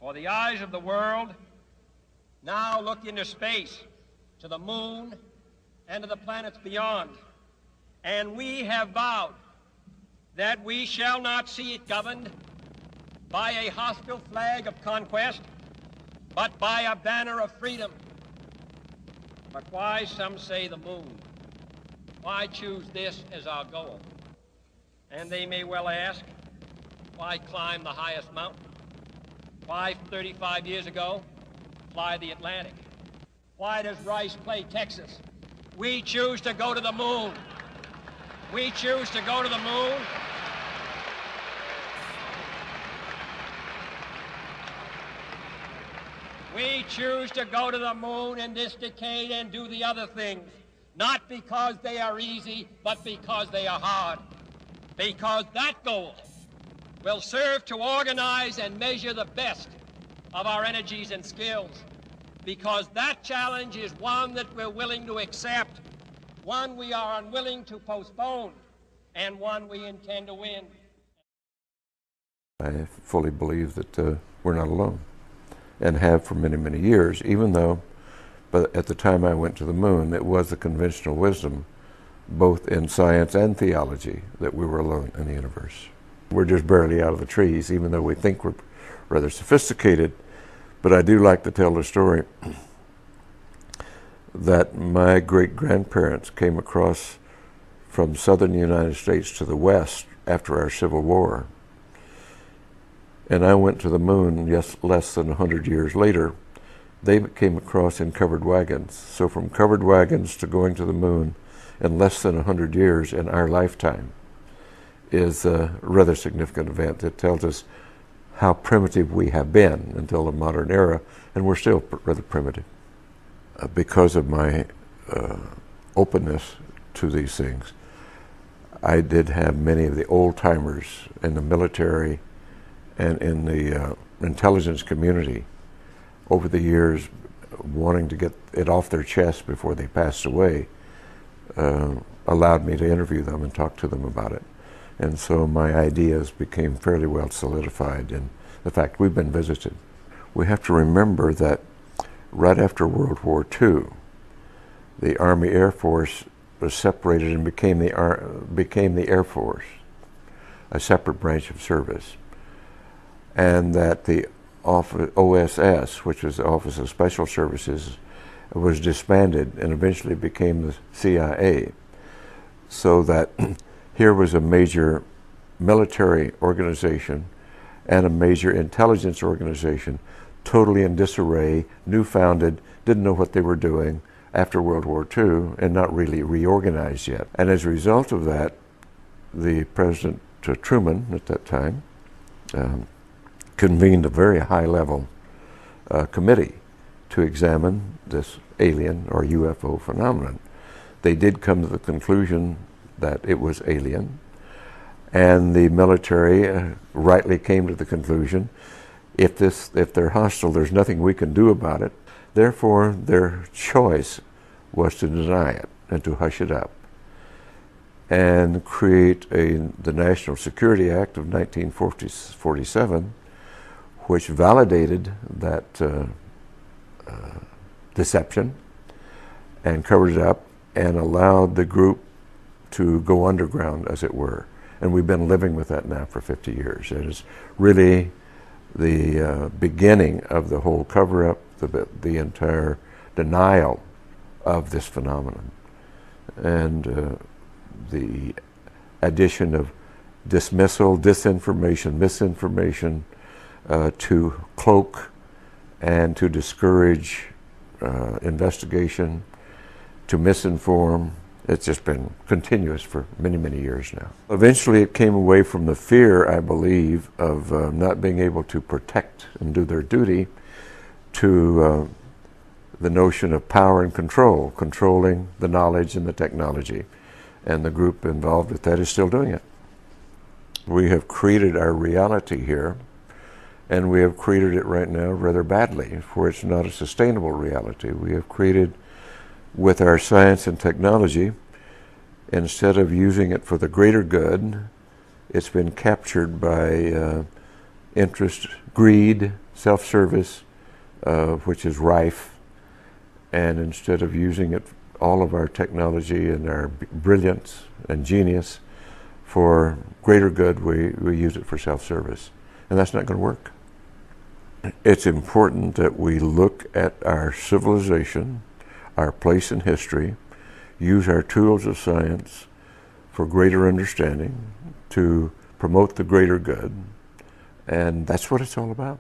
For the eyes of the world now look into space, to the moon, and to the planets beyond. And we have vowed that we shall not see it governed by a hostile flag of conquest, but by a banner of freedom. But why, some say, the moon? Why choose this as our goal? And they may well ask, why climb the highest mountain? Why, 35 years ago, fly the Atlantic? Why does Rice play Texas? We choose to go to the moon. We choose to go to the moon. We choose to go to the moon in this decade and do the other things, not because they are easy, but because they are hard. Because that goal will serve to organize and measure the best of our energies and skills. Because that challenge is one that we're willing to accept, one we are unwilling to postpone, and one we intend to win. I fully believe that we're not alone, and have for many, many years, even though, but at the time I went to the moon, it was the conventional wisdom, both in science and theology, that we were alone in the universe. We're just barely out of the trees, even though we think we're rather sophisticated. But I do like to tell the story that my great-grandparents came across from southern United States to the west after our Civil War. And I went to the moon less than 100 years later. They came across in covered wagons. So from covered wagons to going to the moon in less than 100 years in our lifetime is a rather significant event. It tells us how primitive we have been until the modern era, and we're still rather primitive. Because of my openness to these things, I did have many of the old-timers in the military and in the intelligence community over the years wanting to get it off their chest before they passed away, allowed me to interview them and talk to them about it. And so my ideas became fairly well solidified in the fact we've been visited. We have to remember that right after World War II, the Army Air Force was separated and became the Air Force, a separate branch of service. And that the OSS, which was the Office of Special Services, was disbanded and eventually became the CIA. So that here was a major military organization and a major intelligence organization totally in disarray, new-founded, didn't know what they were doing after World War II, and not really reorganized yet. And as a result of that, the President Truman at that time convened a very high-level committee to examine this alien or UFO phenomenon. They did come to the conclusion that it was alien, and the military rightly came to the conclusion, if they're hostile, there's nothing we can do about it. Therefore, their choice was to deny it and to hush it up and create the National Security Act of 1947, which validated that deception and covered it up and allowed the group to go underground, as it were. And we've been living with that now for 50 years. It is really the beginning of the whole cover-up, the entire denial of this phenomenon, and the addition of dismissal, disinformation, misinformation to cloak and to discourage investigation, to misinform. It's just been continuous for many, many years now. Eventually it came away from the fear, I believe, of not being able to protect and do their duty to the notion of power and control, controlling the knowledge and the technology. And the group involved with that is still doing it. We have created our reality here, and we have created it right now rather badly, for it's not a sustainable reality. We have created, with our science and technology, instead of using it for the greater good, it's been captured by interest, greed, self-service, which is rife, and instead of using it, all of our technology and our brilliance and genius for greater good, we use it for self-service. And that's not going to work. It's important that we look at our civilization, our place in history, use our tools of science for greater understanding, to promote the greater good, and that's what it's all about.